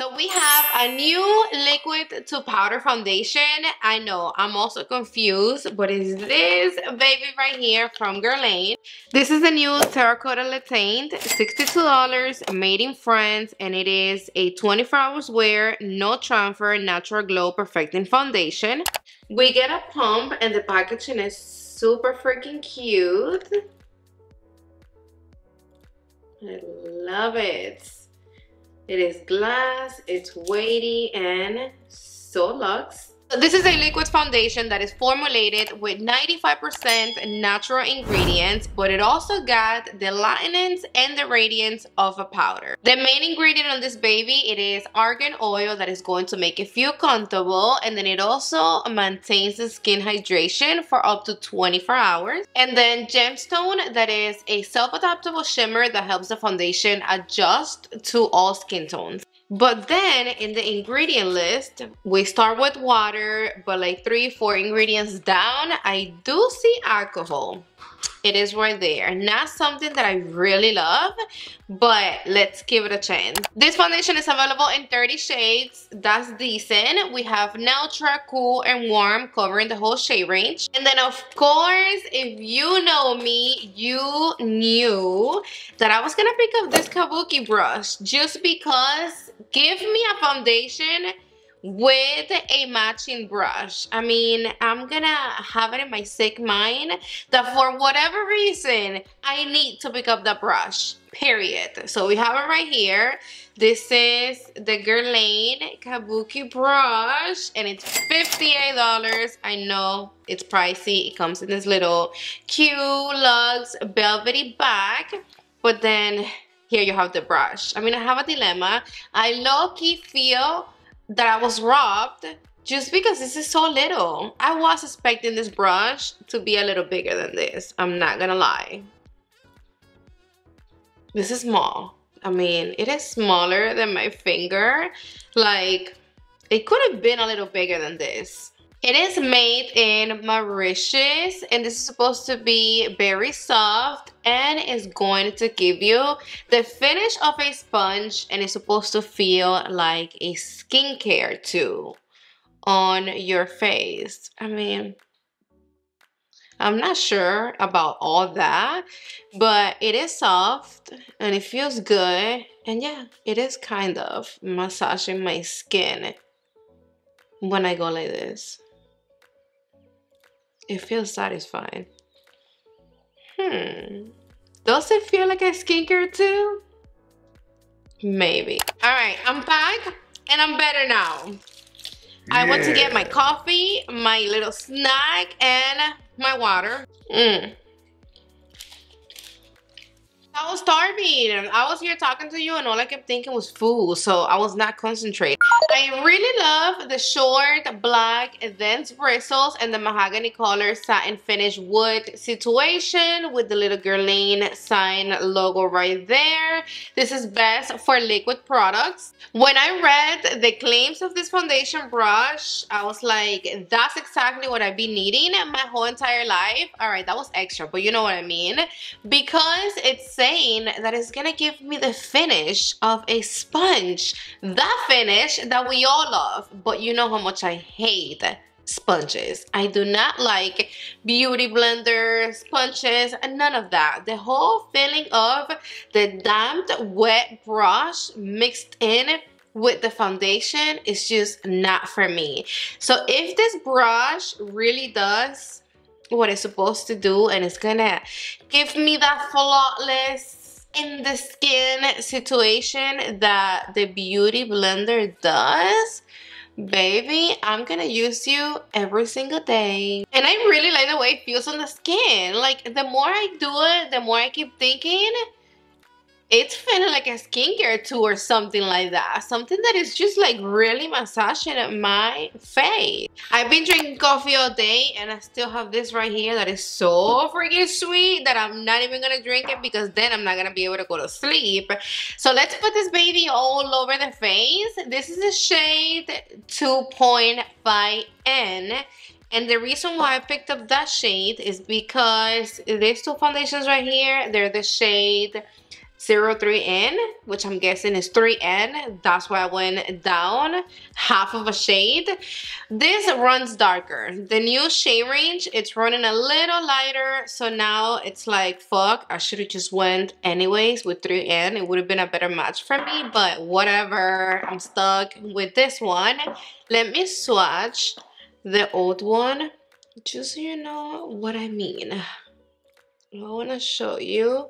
So we have a new liquid to powder foundation. I know, I'm also confused, but it's this baby right here from Guerlain. This is the new Terracotta Le Teint, $62, made in France, and it is a 24 hours wear, no transfer, natural glow perfecting foundation. We get a pump and the packaging is super freaking cute. I love it. It is glass, it's weighty, and so luxe. So this is a liquid foundation that is formulated with 95% natural ingredients, but it also got the lightenance and the radiance of a powder. The main ingredient on this baby, it is argan oil that is going to make it feel comfortable, and then it also maintains the skin hydration for up to 24 hours. And then gemstone, that is a self-adaptable shimmer that helps the foundation adjust to all skin tones. But then in the ingredient list, we start with water, but like 3-4 ingredients down, I do see alcohol. It is right there. Not something that I really love, but let's give it a chance. This foundation is available in 30 shades. That's decent. We have neutral, cool, and warm covering the whole shade range. And then of course, if you know me, you knew that I was gonna pick up this kabuki brush just because give me a foundation with a matching brush. I mean, I'm gonna have it in my sick mind that for whatever reason, I need to pick up the brush, period. So we have it right here. This is the Guerlain Kabuki brush, and it's $58. I know it's pricey. It comes in this little cute luxe velvety bag, but then here you have the brush. I mean, I have a dilemma. I low-key feel that I was robbed just because this is so little. I was expecting this brush to be a little bigger than this. I'm not gonna lie. This is small. I mean, it is smaller than my finger. Like, it could have been a little bigger than this. It is made in Mauritius, and this is supposed to be very soft and is going to give you the finish of a sponge, and it's supposed to feel like a skincare too on your face. I mean, I'm not sure about all that, but it is soft and it feels good. And yeah, it is kind of massaging my skin when I go like this. It feels satisfying. Does it feel like a skincare too? Maybe. All right, I'm back and I'm better now. Yeah. I went to get my coffee, my little snack, and my water. I was starving. I was here talking to you and all I kept thinking was food, so I was not concentrating. I really love the short black dense bristles and the mahogany color satin finish wood situation with the little Guerlain sign logo right there. This is best for liquid products. When I read the claims of this foundation brush, I was like, that's exactly what I've been needing my whole entire life. All right, that was extra, but you know what I mean, because it's saying that it's gonna give me the finish of a sponge, that finish that we all love. But you know how much I hate sponges. I do not like beauty blender sponges, none of that. The whole feeling of the damp wet brush mixed in with the foundation is just not for me. So if this brush really does what it's supposed to do and it's gonna give me that flawless in the skin situation that the beauty blender does, baby, I'm gonna use you every single day. And I really like the way it feels on the skin. Like, the more I do it, the more I keep thinking it's feeling like a skincare too or something like that. Something that is just like really massaging my face. I've been drinking coffee all day and I still have this right here that is so freaking sweet that I'm not even gonna drink it because then I'm not gonna be able to go to sleep. So let's put this baby all over the face. This is the shade 2.5N. And the reason why I picked up that shade is because these two foundations right here, they're the shade 03N, which I'm guessing is 3N. That's why I went down half of a shade. This runs darker. The new shade range, it's running a little lighter. So now it's like, fuck, I should have just went anyways with 3N. It would have been a better match for me, but whatever. I'm stuck with this one. Let me swatch the old one, just so you know what I mean. I want to show you.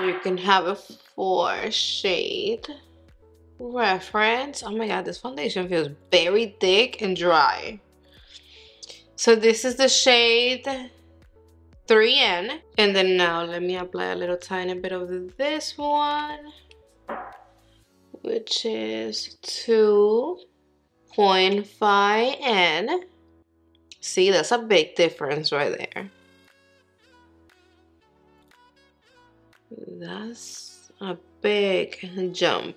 You can have a 4 shade reference. Oh my god, this foundation feels very thick and dry. So this is the shade 3N. And then now let me apply a little tiny bit of this one, which is 2.5N. See, that's a big difference right there. That's a big jump.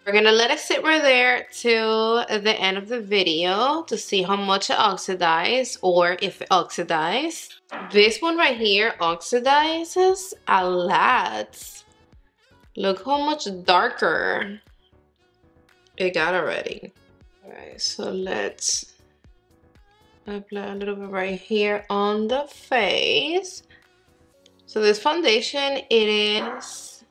We're gonna let it sit right there till the end of the video to see how much it oxidizes, or if it oxidizes. This one right here oxidizes a lot. Look how much darker it got already. Alright, so let's apply a little bit right here on the face. So this foundation, it is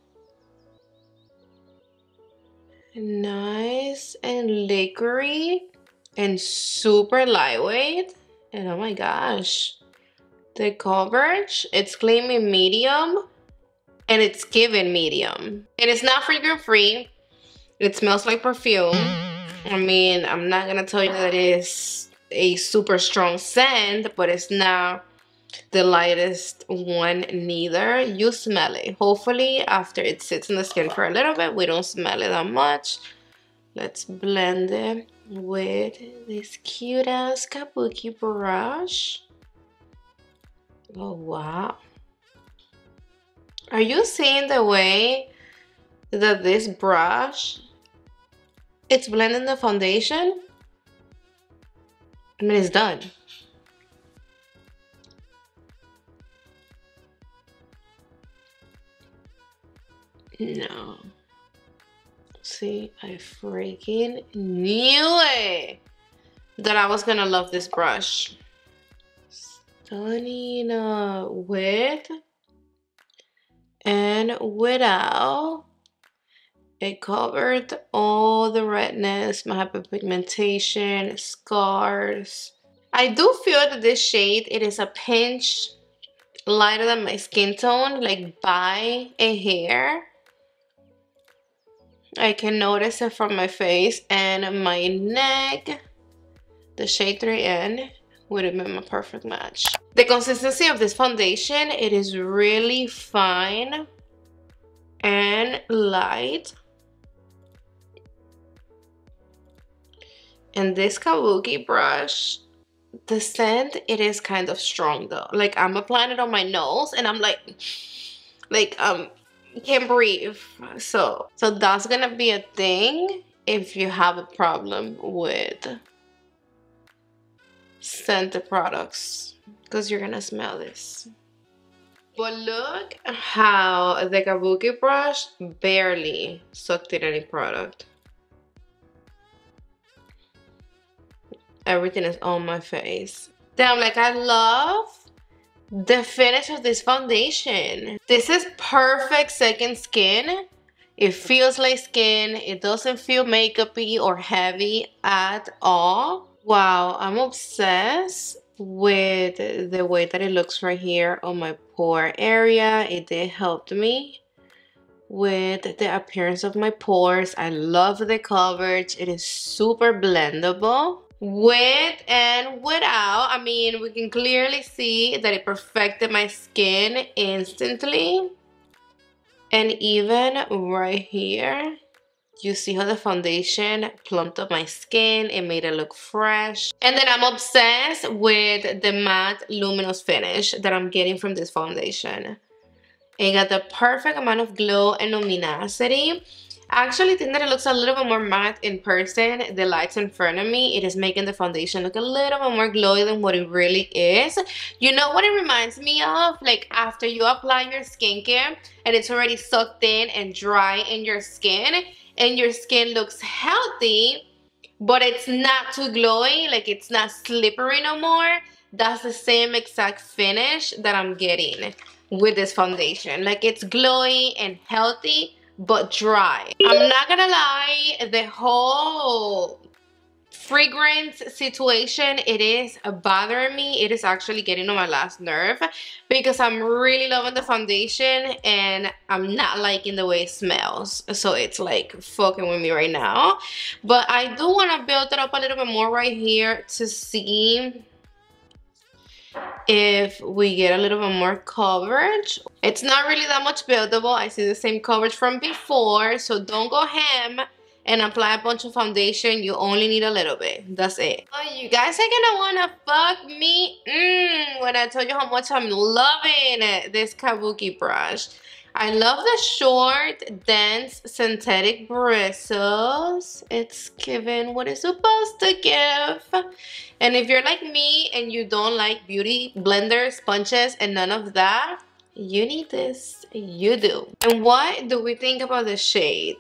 nice and liquidy and super lightweight. And oh my gosh, the coverage, it's claiming medium and it's given medium. And it's not fragrance free. It smells like perfume. I mean, I'm not gonna tell you that it is a super strong scent, but it's not the lightest one neither. You smell it. Hopefully after it sits in the skin for a little bit, we don't smell it that much. Let's blend it with this cute ass kabuki brush. Oh wow. Are you seeing the way that this brush, it's blending the foundation? I mean, it's done. No. See, I freaking knew it that I was gonna love this brush. Stunning with and without. It covered all the redness, my hyperpigmentation, scars. I do feel that this shade, it is a pinch lighter than my skin tone, like by a hair. I can notice it from my face and my neck. The shade 3N would have been my perfect match. The consistency of this foundation, it is really fine and light. And this kabuki brush, the scent, it is kind of strong though. Like I'm applying it on my nose and I'm like can't breathe. So that's gonna be a thing if you have a problem with scented products, because you're gonna smell this. But look how the kabuki brush barely sucked in any product. Everything is on my face. Damn, like I love the finish of this foundation. This is perfect second skin. It feels like skin. It doesn't feel makeup-y or heavy at all. Wow, I'm obsessed with the way that it looks right here on my pore area. It did help me with the appearance of my pores. I love the coverage. It is super blendable. With and without, I mean, we can clearly see that it perfected my skin instantly. And even right here, you see how the foundation plumped up my skin. It made it look fresh. And then I'm obsessed with the matte luminous finish that I'm getting from this foundation. It got the perfect amount of glow and luminosity. I actually think that it looks a little bit more matte in person. The lights in front of me, it is making the foundation look a little bit more glowy than what it really is. You know what it reminds me of? Like after you apply your skincare and it's already sucked in and dry in your skin, and your skin looks healthy, but it's not too glowy, like it's not slippery no more. That's the same exact finish that I'm getting with this foundation. Like it's glowy and healthy, but dry. I'm not gonna lie, the whole fragrance situation, it is bothering me. It is actually getting on my last nerve because I'm really loving the foundation and I'm not liking the way it smells. So it's like fucking with me right now. But I do want to build it up a little bit more right here to see if we get a little bit more coverage. It's not really that much buildable. I see the same coverage from before, so don't go ham and apply a bunch of foundation. You only need a little bit. That's it. Oh, you guys are gonna wanna fuck me when I told you how much I'm loving this kabuki brush. I love the short, dense, synthetic bristles. It's giving what it's supposed to give. And if you're like me and you don't like beauty blenders, sponges, and none of that, you need this. You do. And what do we think about the shade?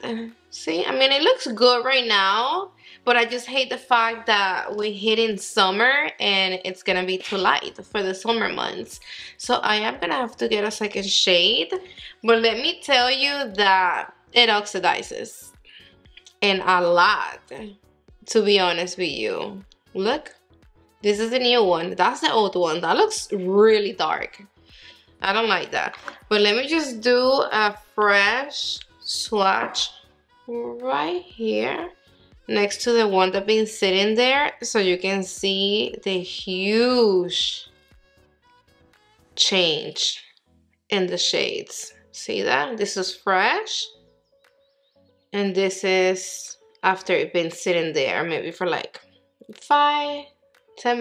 See, I mean, it looks good right now, but I just hate the fact that we hit in summer and it's gonna be too light for the summer months. So I am gonna have to get a second shade, but let me tell you that it oxidizes, and a lot, to be honest with you. Look, this is the new one. That's the old one. That looks really dark. I don't like that. But let me just do a fresh swatch right here next to the one that's been sitting there, so you can see the huge change in the shades. See that? This is fresh, and this is after it's been sitting there maybe for like 5-10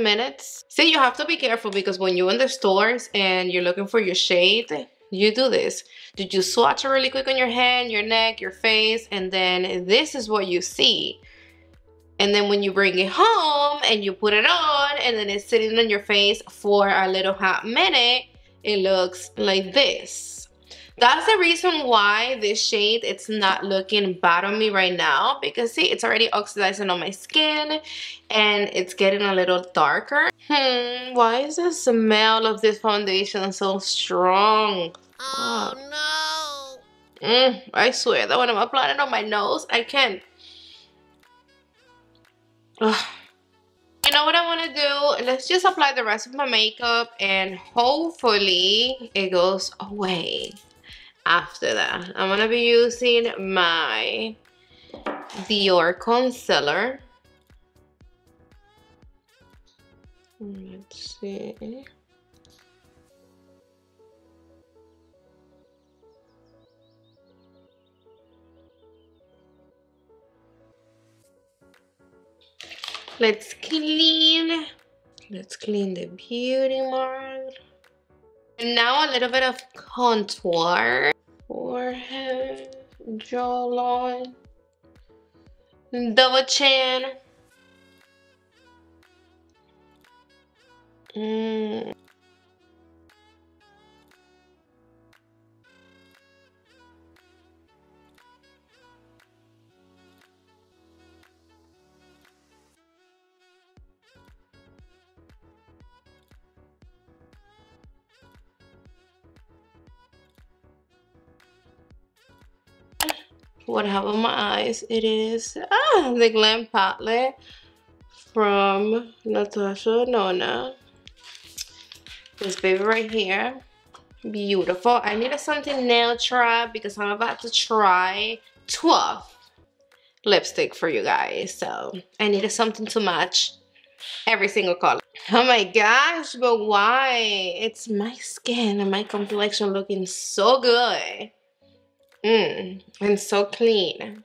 minutes. See, you have to be careful because when you're in the stores and you're looking for your shade, you do this. Did you swatch it really quick on your hand, your neck, your face, and then this is what you see. And then when you bring it home and you put it on and then it's sitting on your face for a little hot minute, it looks like this. That's the reason why this shade, it's not looking bad on me right now, because see, it's already oxidizing on my skin and it's getting a little darker. Why is the smell of this foundation so strong? Oh no. I swear that when I'm applying it on my nose, I can't. Ugh. You know what I want to do? Let's just apply the rest of my makeup and hopefully it goes away. After that, I'm gonna be using my Dior concealer. Let's see. Let's clean the beauty mark. And now a little bit of contour. Forehead, jawline, double chin. What I have on my eyes, it is the Glam palette from Natasha Nona. This baby right here, beautiful. I needed something neutral because I'm about to try 12 lipstick for you guys, so I needed something to match every single color. Oh my gosh, but why? It's my skin and my complexion looking so good. And so clean.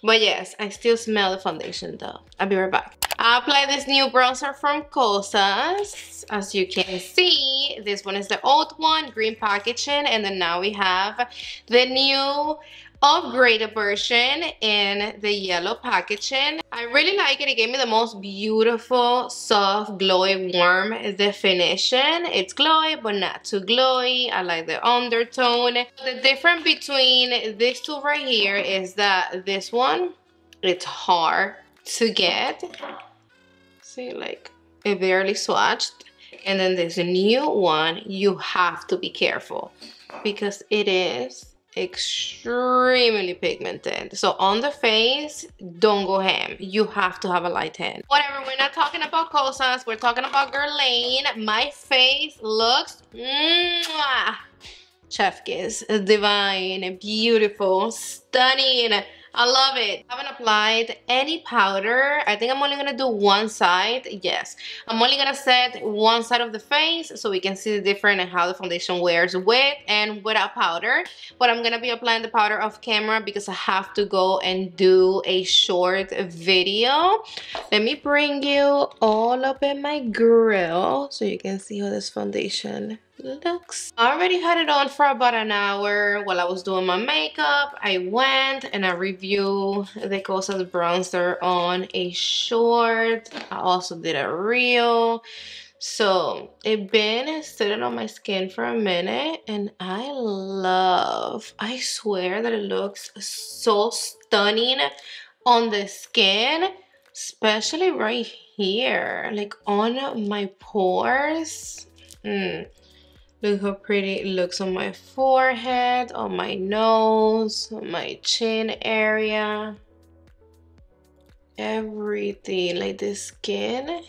But yes, I still smell the foundation though. I'll be right back. I applied this new bronzer from Kosas. As you can see, this one is the old one, green packaging, and then now we have the new upgraded version in the yellow packaging. I really like it. It gave me the most beautiful, soft, glowy, warm definition. It's glowy, but not too glowy. I like the undertone. The difference between these two right here is that this one, it's hard to get. See, like, it barely swatched. And then there's a new one. You have to be careful because it is extremely pigmented. So on the face, don't go ham. You have to have a light hand. Whatever, we're not talking about cosas, we're talking about Guerlain. My face looks mwah, chef kiss, divine, beautiful, stunning. I love it. I haven't applied any powder. I think I'm only gonna do one side. Yes, I'm only gonna set one side of the face so we can see the difference in how the foundation wears with and without powder. But I'm gonna be applying the powder off camera because I have to go and do a short video. Let me bring you all up in my grill so you can see how this foundation looks. I already had it on for about an hour while I was doing my makeup. I went and I reviewed the Cosas bronzer on a short. I also did a reel. So it been sitting on my skin for a minute and I swear that it looks so stunning on the skin, especially right here, like on my pores. Look how pretty it looks on my forehead, on my nose, on my chin area. Everything, like the skin.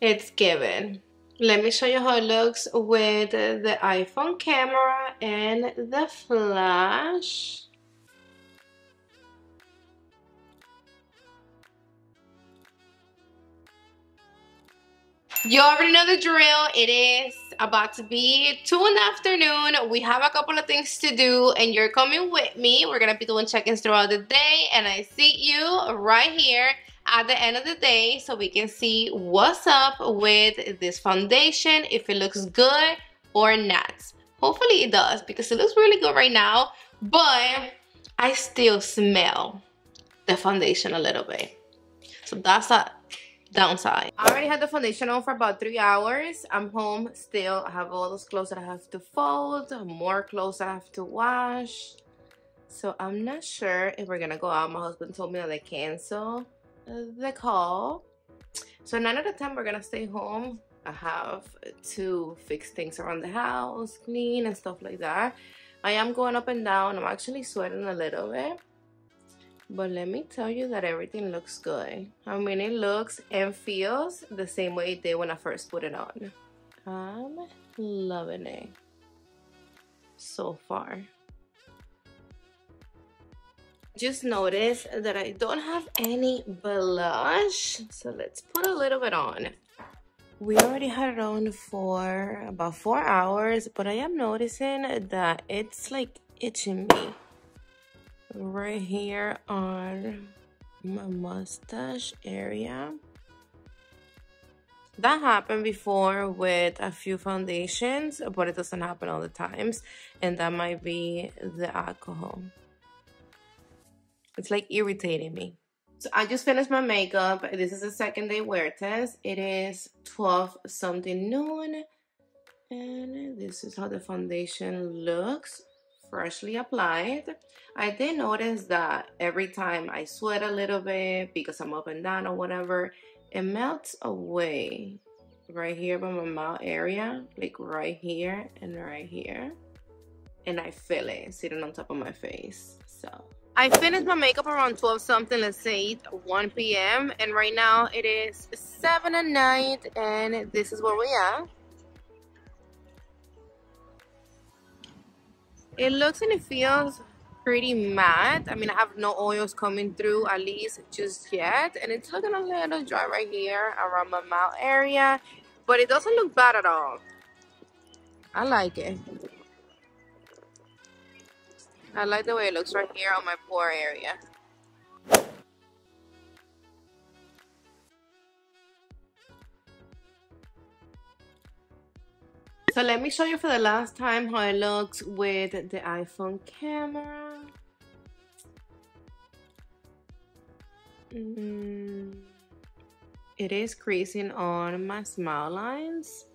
It's given. Let me show you how it looks with the iPhone camera and the flash. You already know the drill. It is about to be 2 in the afternoon. We have a couple of things to do and you're coming with me. We're gonna be doing check-ins throughout the day and I see you right here at the end of the day so we can see what's up with this foundation, if it looks good or not. Hopefully it does because it looks really good right now, but I still smell the foundation a little bit. So that's a downside. I already had the foundation on for about 3 hours. I'm home still. I have all those clothes that I have to fold, more clothes I have to wash. So I'm not sure if we're gonna go out. My husband told me that they cancel the call. So 9 out of 10 we're gonna stay home. I have to fix things around the house, clean and stuff like that. I am going up and down. I'm actually sweating a little bit. But let me tell you that everything looks good. I mean, it looks and feels the same way it did when I first put it on. I'm loving it so far. Just noticed that I don't have any blush. So let's put a little bit on. We already had it on for about 4 hours, but I am noticing that it's like itching me right here on my mustache area. That happened before with a few foundations, but it doesn't happen all the times, and that might be the alcohol. It's like irritating me. So I just finished my makeup. This is the second day wear test. It is 12 something noon, and this is how the foundation looks freshly applied. I did notice that every time I sweat a little bit because I'm up and down or whatever, it melts away right here by my mouth area, like right here and right here, and I feel it sitting on top of my face. So I finished my makeup around 12 something, let's say 1 p.m. and right now it is 7 at night and this is where we are. It looks and it feels pretty matte. I mean, I have no oils coming through, at least just yet. And it's looking a little dry right here around my mouth area. But it doesn't look bad at all. I like it. I like the way it looks right here on my pore area. So So let me show you for the last time how it looks with the iPhone camera. It is creasing on my smile lines,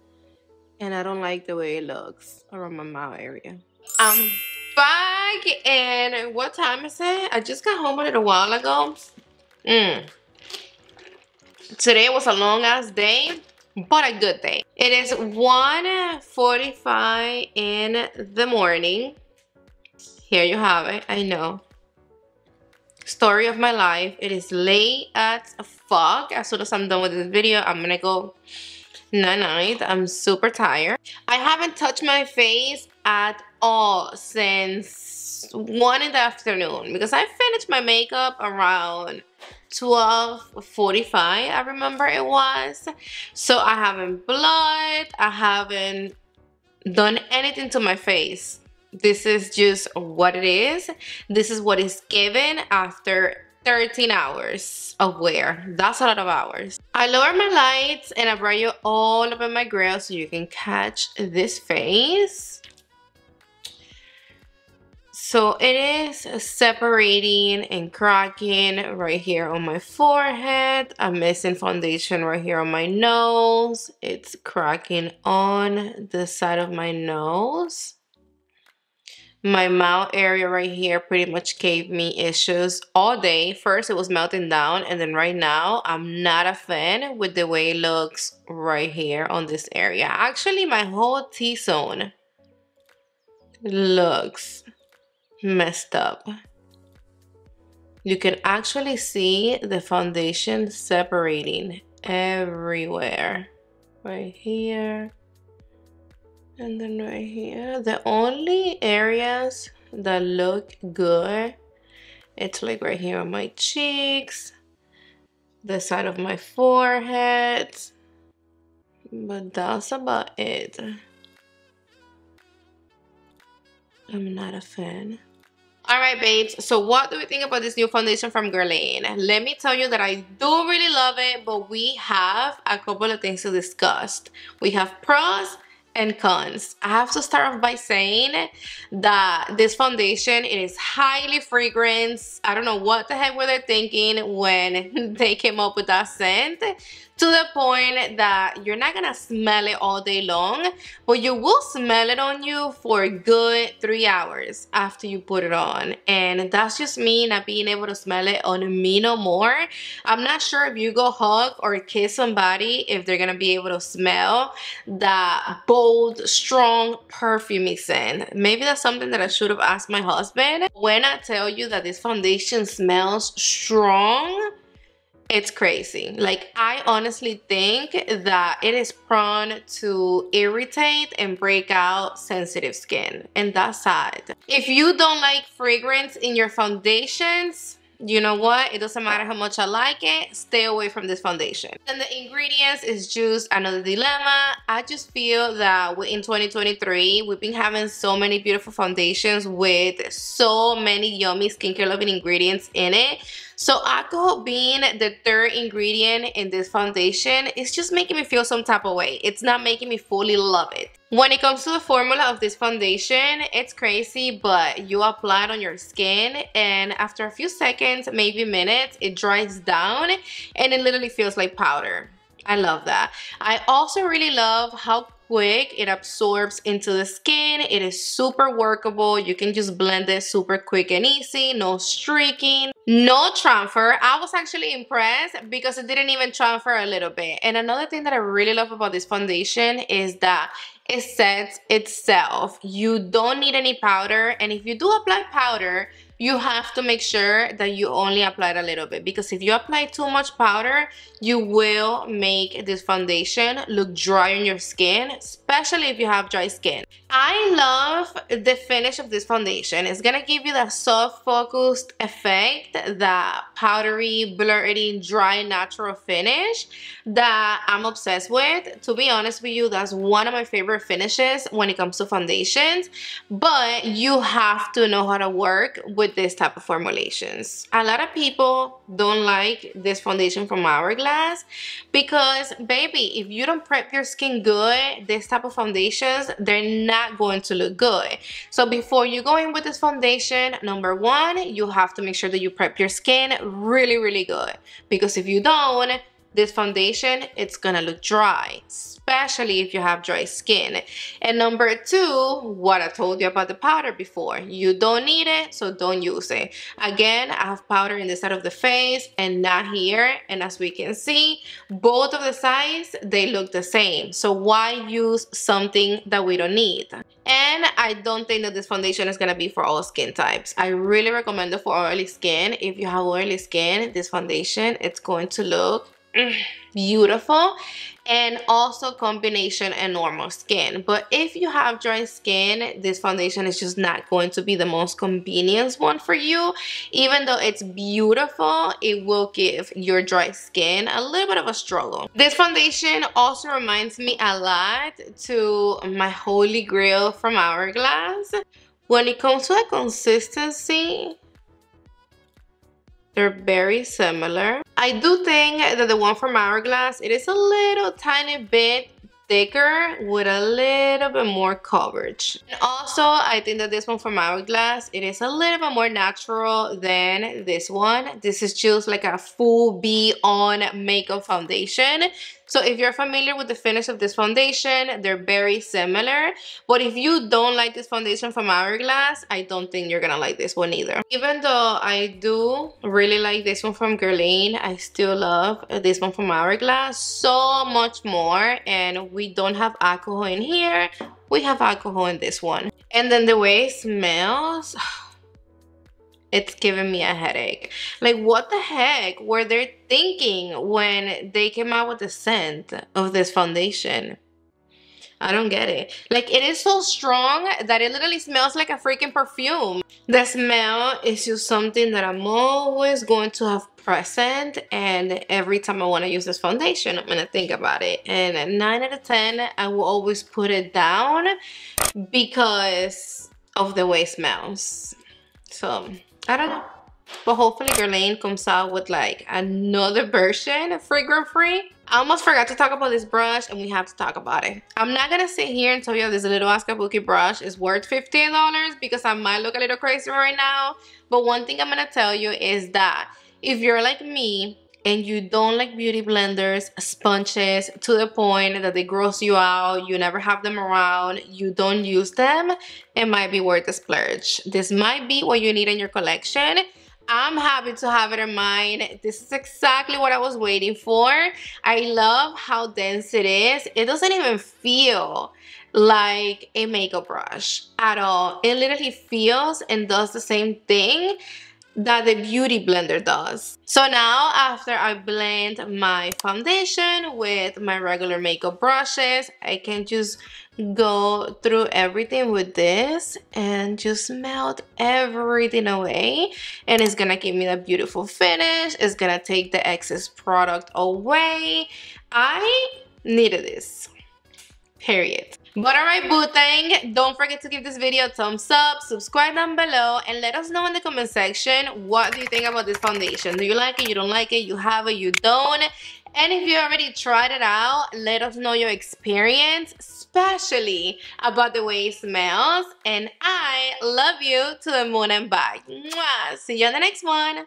and I don't like the way it looks around my mouth area. I'm back, and what time is it? I just got home a little while ago. Today was a long ass day, but a good day. It is 1:45 in the morning. Here you have it. I know. Story of my life. It is late as fuck. As soon as I'm done with this video, I'm gonna go night-night. I'm super tired. I haven't touched my face at all since 1 in the afternoon because I finished my makeup around 12:45, I remember it was. So I haven't blurred, I haven't done anything to my face. This is just what it is. This is what is given after 13 hours of wear. That's a lot of hours. I lower my lights and I bring you all over my grill so you can catch this face. So it is separating and cracking right here on my forehead. I'm missing foundation right here on my nose. It's cracking on the side of my nose. My mouth area right here pretty much gave me issues all day. First, it was melting down, and then right now, I'm not a fan with the way it looks right here on this area. Actually, my whole T-zone looks messed up. You can actually see the foundation separating everywhere. Right here. And then right here. The only areas that look good, it's like right here on my cheeks, the side of my forehead. But that's about it. I'm not a fan. Alright babes, so what do we think about this new foundation from Guerlain? Let me tell you that I do really love it, but we have a couple of things to discuss. We have pros and cons. I have to start off by saying that this foundation, it is highly fragrance. I don't know what the heck were they thinking when they came up with that scent, to the point that you're not gonna smell it all day long, but you will smell it on you for a good 3 hours after you put it on. And that's just me not being able to smell it on me no more. I'm not sure if you go hug or kiss somebody if they're gonna be able to smell that bold, strong, perfumey scent. Maybe that's something that I should have asked my husband. When I tell you that this foundation smells strong, it's crazy. Like, I honestly think that it is prone to irritate and break out sensitive skin, and that's sad. If you don't like fragrance in your foundations, you know what? It doesn't matter how much I like it, stay away from this foundation. And the ingredients is just another dilemma. I just feel that in 2023, we've been having so many beautiful foundations with so many yummy skincare loving ingredients in it. So alcohol being the third ingredient in this foundation is just making me feel some type of way. It's not making me fully love it. When it comes to the formula of this foundation, it's crazy, but you apply it on your skin and after a few seconds, maybe minutes, it dries down and it literally feels like powder. I love that. I also really love how quick it absorbs into the skin. It is super workable. You can just blend it super quick and easy. No streaking, no transfer. I was actually impressed because it didn't even transfer a little bit. And another thing that I really love about this foundation is that it sets itself. You don't need any powder, and if you do apply powder, you have to make sure that you only apply it a little bit, because if you apply too much powder, you will make this foundation look dry on your skin, especially if you have dry skin. I love the finish of this foundation. It's gonna give you that soft focused effect, that powdery, blurry, dry, natural finish that I'm obsessed with. To be honest with you, that's one of my favorite finishes when it comes to foundations, but you have to know how to work with with this type of formulations. A lot of people don't like this foundation from Hourglass because, baby, if you don't prep your skin good, this type of foundations, they're not going to look good. So before you go in with this foundation, number one, you have to make sure that you prep your skin really, really good, because if you don't, this foundation, it's gonna look dry, especially if you have dry skin. And number two, what I told you about the powder before, you don't need it, so don't use it. Again, I have powder in the side of the face and not here, and as we can see, both of the sides, they look the same. So why use something that we don't need? And I don't think that this foundation is gonna be for all skin types. I really recommend it for oily skin. If you have oily skin, this foundation, it's going to look beautiful, and also combination and normal skin. But if you have dry skin, this foundation is just not going to be the most convenient one for you. Even though it's beautiful, it will give your dry skin a little bit of a struggle. This foundation also reminds me a lot to my Holy Grail from Hourglass. When it comes to the consistency, they're very similar. I do think that the one from Hourglass, it is a little tiny bit thicker with a little bit more coverage. And also, I think that this one from Hourglass, it is a little bit more natural than this one. This is just like a full be-on makeup foundation. So if you're familiar with the finish of this foundation, they're very similar. But if you don't like this foundation from Hourglass, I don't think you're gonna like this one either. Even though I do really like this one from Guerlain, I still love this one from Hourglass so much more. And we don't have alcohol in here. We have alcohol in this one. And then the way it smells, it's giving me a headache. Like, what the heck were they thinking when they came out with the scent of this foundation? I don't get it. Like, it is so strong that it literally smells like a freaking perfume. The smell is just something that I'm always going to have present, and every time I want to use this foundation, I'm going to think about it. And 9 out of 10, I will always put it down because of the way it smells. So I don't know, but hopefully Guerlain comes out with like another version, fragrance free. I almost forgot to talk about this brush, and we have to talk about it. I'm not gonna sit here and tell you this little ass kabuki brush is worth $15 because I might look a little crazy right now. But one thing I'm gonna tell you is that if you're like me and you don't like beauty blenders, sponges, to the point that they gross you out, you never have them around, you don't use them, it might be worth a splurge. This might be what you need in your collection. I'm happy to have it in mine. This is exactly what I was waiting for. I love how dense it is. It doesn't even feel like a makeup brush at all. It literally feels and does the same thing that the beauty blender does. So now, after I blend my foundation with my regular makeup brushes, I can just go through everything with this and just melt everything away, and it's gonna give me that beautiful finish. It's gonna take the excess product away. I needed this, period. But alright, boo thing, don't forget to give this video a thumbs up, subscribe down below, and let us know in the comment section, what do you think about this foundation? Do you like it, you don't like it, you have it, you don't? And if you already tried it out, let us know your experience, especially about the way it smells. And I love you to the moon and back. Mwah! See you on the next one.